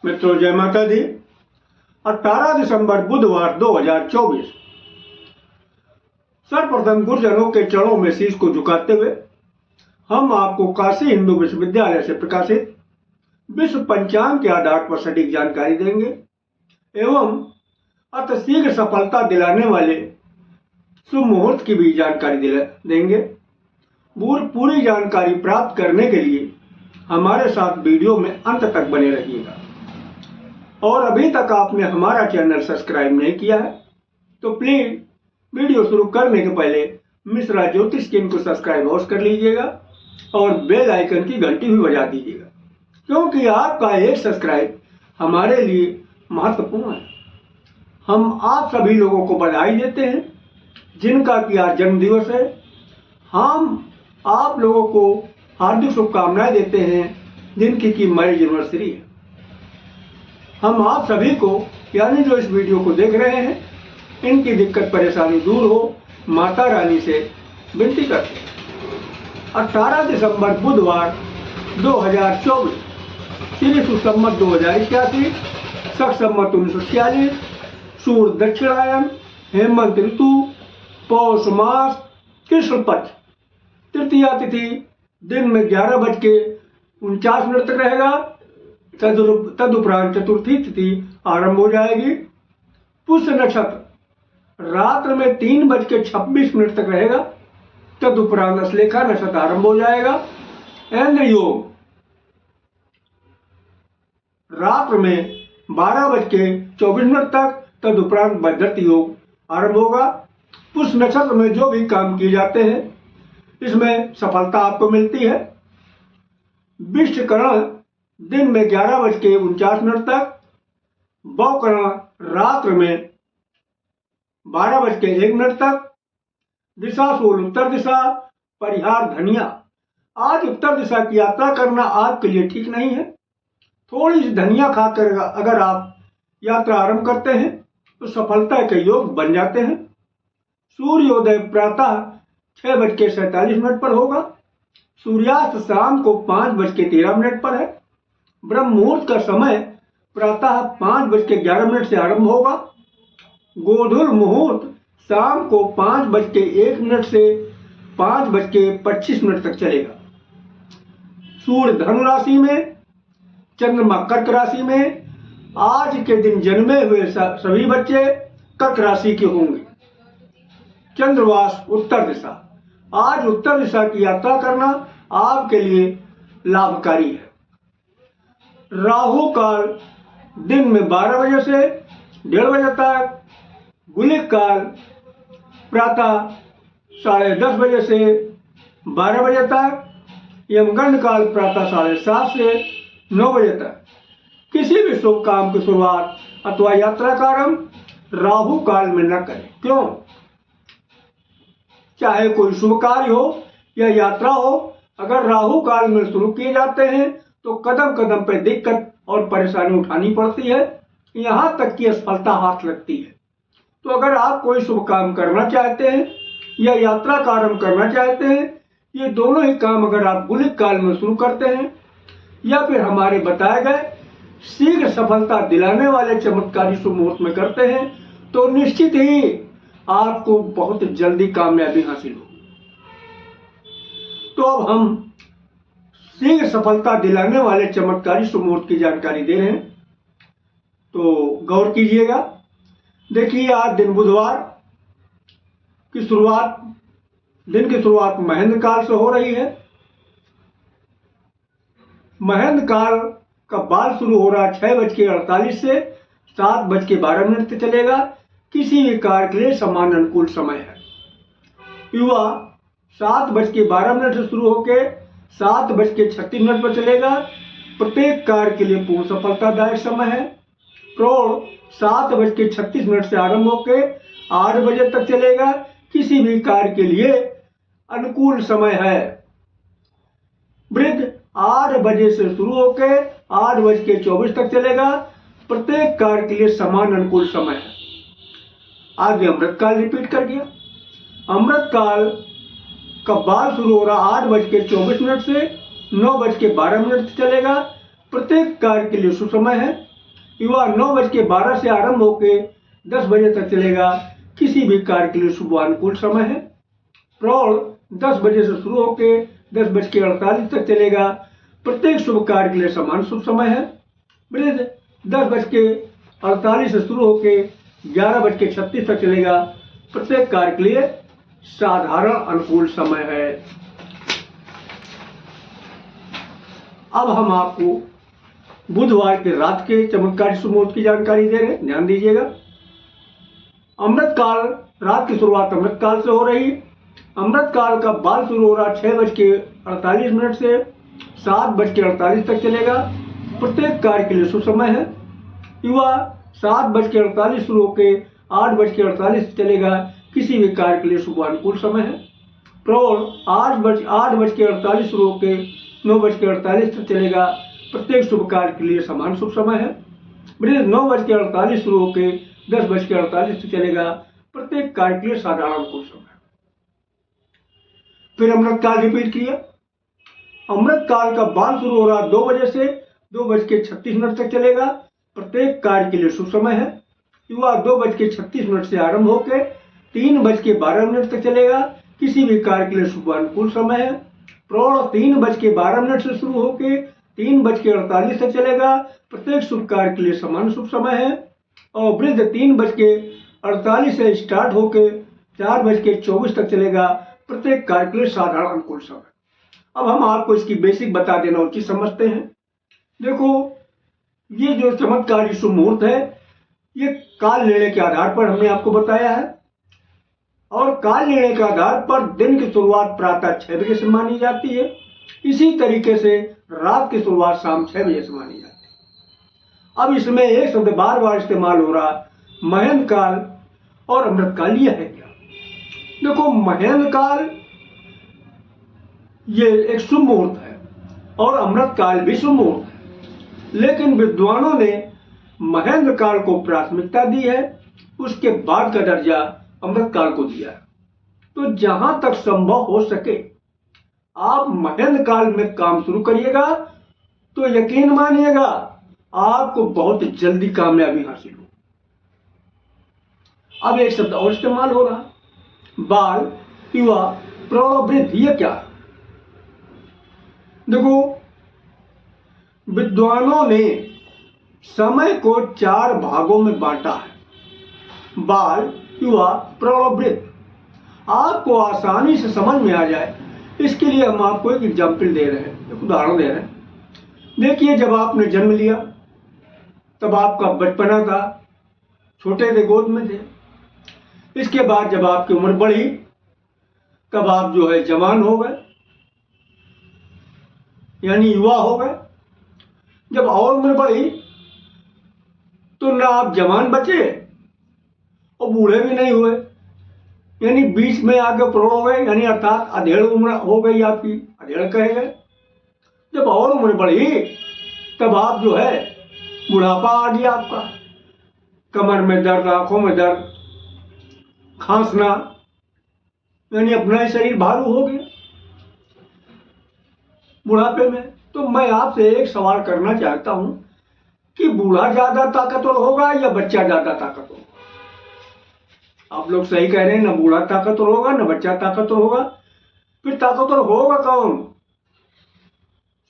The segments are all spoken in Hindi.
मित्रों जय माता दी। 18 दिसंबर बुधवार 2024। सर्वप्रथम गुरुजनों के चरणों में शीश को झुकाते हुए हम आपको काशी हिंदू विश्वविद्यालय से प्रकाशित विश्व पंचांग के आधार पर सटीक जानकारी देंगे एवं अति शीघ्र सफलता दिलाने वाले शुभ मुहूर्त की भी जानकारी देंगे। पूरी जानकारी प्राप्त करने के लिए हमारे साथ वीडियो में अंत तक बने रहिएगा। और अभी तक आपने हमारा चैनल सब्सक्राइब नहीं किया है तो प्लीज वीडियो शुरू करने के पहले मिश्रा ज्योतिष किंग को सब्सक्राइब अवश्य कर लीजिएगा और बेल आइकन की घंटी भी बजा दीजिएगा, क्योंकि आपका एक सब्सक्राइब हमारे लिए महत्वपूर्ण है। हम आप सभी लोगों को बधाई देते हैं जिनका कि आज जन्मदिवस है। हम आप लोगों को हार्दिक शुभकामनाएं देते हैं जिनकी की मैरिज एनिवर्सरी है। हम आप सभी को यानी जो इस वीडियो को देख रहे हैं इनकी दिक्कत परेशानी दूर हो माता रानी से विनती करते हैं। 18 दिसंबर बुधवार 2024 श्री सुसंमत 2081 शक संमत 1946 सूर्य दक्षिणायन हेमंत ऋतु पौष मास कृष्ण पक्ष तृतीया तिथि दिन में 11:49 तक रहेगा। तदुपरांत चतुर्थी तिथि आरंभ हो जाएगी। पुष्य नक्षत्र रात्र में 3:26 तक रहेगा। तदुपरांत अश्लेषा नक्षत्र आरंभ हो जाएगा। इंद्र योग रात्र में 12:24 तक। तदुपरांत बज्रत योग आरंभ होगा। पुष्य नक्षत्र में जो भी काम किए जाते हैं इसमें सफलता आपको मिलती है। विश्वकरण दिन में 11:49 तक। भवकरण रात्र में 12:01 तक। दिशा सूल उत्तर दिशा। परिहार धनिया। आज उत्तर दिशा की यात्रा करना आपके लिए ठीक नहीं है। थोड़ी सी धनिया खाकर अगर आप यात्रा आरंभ करते हैं तो सफलता के योग बन जाते हैं। सूर्योदय प्रातः 6:47 पर होगा। सूर्यास्त शाम को 5:13 पर है। ब्रह्म मुहूर्त का समय प्रातः 5:11 से आरंभ होगा। गोधूल मुहूर्त शाम को 5:01 से 5:25 तक चलेगा। सूर्य धनु राशि में, चंद्रमा कर्क राशि में। आज के दिन जन्मे हुए सभी बच्चे कर्क राशि के होंगे। चंद्रवास उत्तर दिशा। आज उत्तर दिशा की यात्रा करना आपके लिए लाभकारी है। राहु काल दिन में 12 बजे से 1:30 बजे तक। गुलिक काल प्रातः 10:30 बजे से 12 बजे तक। यमगंड काल प्रातः 7:30 से 9 बजे तक। किसी भी शुभ काम की शुरुआत अथवा यात्रा का आरंभ राहु काल में न करें। क्यों? चाहे कोई शुभ कार्य हो या यात्रा हो, अगर राहु काल में शुरू किए जाते हैं तो कदम कदम पर दिक्कत और परेशानी उठानी पड़ती है, यहाँ तक कि असफलता हाथ लगती है। तो अगर आप कोई शुभ काम करना चाहते हैं या यात्रा का आरंभ करना चाहते हैं, ये दोनों ही काम अगर आप गुलिक काल में शुरू करते हैं या फिर हमारे बताए गए शीघ्र सफलता दिलाने वाले चमत्कारी शुभ मुहूर्त में करते हैं तो निश्चित ही आपको बहुत जल्दी कामयाबी हासिल हो। तो अब हम शीघ्र सफलता दिलाने वाले चमत्कारी शुभ मुहूर्त की जानकारी दे रहे हैं, तो गौर कीजिएगा। देखिए, आज दिन बुधवार की शुरुआत, दिन की शुरुआत महेंद्र काल से हो रही है। महेंद्र काल का बाल शुरू हो रहा है 6:48 से 7:12 तक चलेगा। किसी भी कार्य के लिए समान अनुकूल समय है। युवा 7:12 से शुरू होकर 7:36 पर चलेगा। प्रत्येक कार्य के लिए पूर्ण सफलतादायक समय है। प्रौढ़ 7:36 से आरंभ होकर 8 बजे तक चलेगा। किसी भी कार्य के लिए अनुकूल समय है। वृद्ध 8 बजे से शुरू होकर 8:24 तक चलेगा। प्रत्येक कार्य के लिए समान अनुकूल समय है। आगे अमृत काल रिपीट कर दिया। अमृत काल का बाल शुरू हो रहा 8:24 से 9:12 तक चलेगा। प्रत्येक कार्य के लिए सुसमय है। युवा 9:12 से आरंभ होकर 10 बजे तक चलेगा, किसी भी कार्य के लिए शुभ अनुकूल समय है। प्रौढ़ 10 बजे से शुरू होकर 10:48 तक चलेगा, प्रत्येक शुभ कार्य के लिए समान शुभ समय है। वृद्ध 10:48 से शुरू होकर 11:36 तक चलेगा, प्रत्येक कार्य के लिए साधारण अनुकूल समय है। अब हम आपको बुधवार के रात के चमत्कारी शुभ मुहूर्त की जानकारी दे रहे हैं, ध्यान दीजिएगा। अमृत काल, रात की शुरुआत अमृत काल से हो रही है। अमृत काल का बाल शुरू हो रहा 6:48 से 7:48 तक चलेगा, प्रत्येक कार्य के लिए शुभ समय है। युवा 7:48 शुरू होकर 8:48 चलेगा, किसी भी कार्य के लिए शुभ अनुकूल समय है। प्रौढ़ 8:48 शुरू होकर 9:48 तक चलेगा, प्रत्येक शुभ कार्य के लिए समान शुभ समय है। वृद्ध 9:48 शुरू होकर 10:48 तक चलेगा, प्रत्येक कार्य के लिए साधारण अनुकूल समय। फिर अमृत काल रिपीट किया। अमृत काल का बाल शुरू हो रहा 2 बजे से 2:36 तक चलेगा, प्रत्येक कार्य के लिए शुभ समय है। युवा 2:36 से आरंभ होकर 3:12 तक चलेगा, किसी भी कार्य के लिए शुभ अनुकूल समय है। प्रौढ़ 3:12 से शुरू होकर 3:48 तक चलेगा, प्रत्येक शुभ कार्य के लिए समान शुभ समय है। और वृद्ध 3:48 से स्टार्ट होकर 4:24 तक चलेगा, प्रत्येक कार्य के लिए साधारण अनुकूल समय। अब हम आपको इसकी बेसिक बता देना उचित समझते हैं। देखो, ये जो चमत्कारी शुभ मुहूर्त है, ये काल निर्णय के आधार पर हमने आपको बताया है। और काल निर्णय के आधार पर दिन की शुरुआत प्रातः 6 बजे से मानी जाती है। इसी तरीके से रात की शुरुआत शाम 6 बजे से मानी जाती है। अब इसमें एक शब्द बार बार इस्तेमाल हो रहा, महेंद्र काल और अमृत काल। यह है क्या? देखो, महेंद्र काल ये एक शुभ मुहूर्त है और अमृत काल भी शुभ मुहूर्त है, लेकिन विद्वानों ने महेंद्र काल को प्राथमिकता दी है, उसके बाद का दर्जा अमृत काल को दिया है। तो जहां तक संभव हो सके आप महेंद्र काल में काम शुरू करिएगा, तो यकीन मानिएगा आपको बहुत जल्दी कामयाबी हासिल हो। अब एक शब्द और इस्तेमाल हो रहा, बाल, युवा, प्रौढ़, वृद्ध। ये क्या? देखो, विद्वानों ने समय को 4 भागों में बांटा है, बाल, युवा, प्रौढ़, वृद्ध। आपको आसानी से समझ में आ जाए इसके लिए हम आपको एक एग्जाम्पल दे रहे हैं, एक उदाहरण दे रहे हैं। देखिए, जब आपने जन्म लिया तब आपका बचपना था, छोटे थे, गोद में थे। इसके बाद जब आपकी उम्र बढ़ी तब आप जो है जवान हो गए, यानी युवा हो गए। जब और उम्र बढ़ी तो ना आप जवान बचे और बूढ़े भी नहीं हुए, यानी बीच में आके प्रौढ़ हो गए, यानी अर्थात अधेड़ उम्र हो गई आपकी, अधेड़ कहे गए। जब और उम्र बढ़ी तब आप जो है बुढ़ापा आ गया आपका, कमर में दर्द, आंखों में दर्द, खांसना, यानी अपना ही शरीर भारू हो गया बुढ़ापे में। तो मैं आपसे एक सवाल करना चाहता हूं कि बूढ़ा ज्यादा ताकतवर होगा या बच्चा ज्यादा ताकतवर होगा? आप लोग सही कह रहे हैं, ना बूढ़ा ताकतवर होगा ना बच्चा ताकतवर होगा। फिर ताकतवर होगा कौन?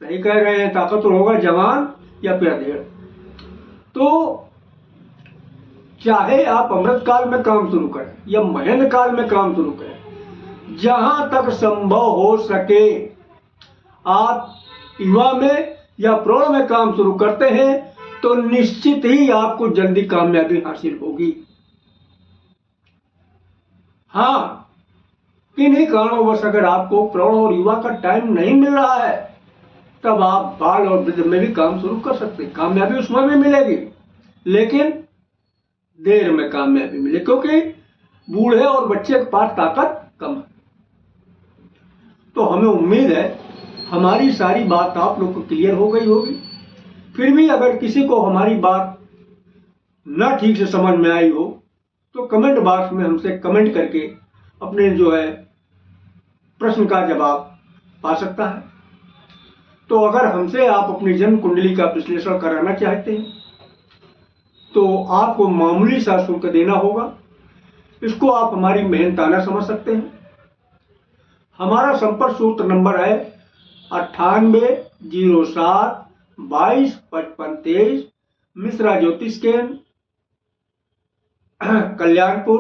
सही कह रहे हैं, ताकतवर होगा जवान या फिर अधेड़। तो चाहे आप अमृत काल में काम शुरू करें या महेंद्र काल में काम शुरू करें, जहां तक संभव हो सके आप युवा में या प्रौढ़ में काम शुरू करते हैं तो निश्चित ही आपको जल्दी कामयाबी हासिल होगी। हाँ, किन्हीं कारणों अगर आपको प्रौढ़ और युवा का टाइम नहीं मिल रहा है तब आप बाल और वृद्ध में भी काम शुरू कर सकते हैं, कामयाबी उसमें भी मिलेगी, लेकिन देर में कामयाबी मिले, क्योंकि बूढ़े और बच्चे के पास ताकत कम है। तो हमें उम्मीद है हमारी सारी बात आप लोग को क्लियर हो गई होगी। फिर भी अगर किसी को हमारी बात न ठीक से समझ में आई हो तो कमेंट बॉक्स में हमसे कमेंट करके अपने जो है प्रश्न का जवाब पा सकता है। तो अगर हमसे आप अपनी जन्म कुंडली का विश्लेषण कराना चाहते हैं तो आपको मामूली सा शुल्क देना होगा। इसको आप हमारी मेहनताना समझ सकते हैं। हमारा संपर्क सूत्र नंबर है 9807225523, मिश्रा ज्योतिष केंद्र, कल्याणपुर,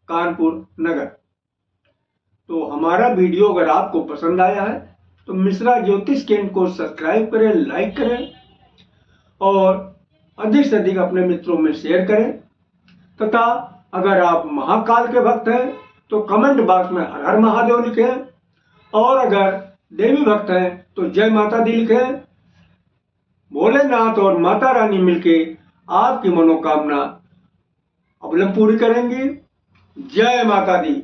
कानपुर नगर। तो हमारा वीडियो अगर आपको पसंद आया है तो मिश्रा ज्योतिष केंद्र को सब्सक्राइब करें, लाइक करें और अधिक से अधिक अपने मित्रों में शेयर करें। तथा अगर आप महाकाल के भक्त हैं तो कमेंट बॉक्स में हर हर महादेव लिखें, और अगर देवी भक्त हैं तो जय माता दी लिखें। भोलेनाथ और माता रानी मिलके आपकी मनोकामना अवलंब पूरी करेंगी। जय माता दी।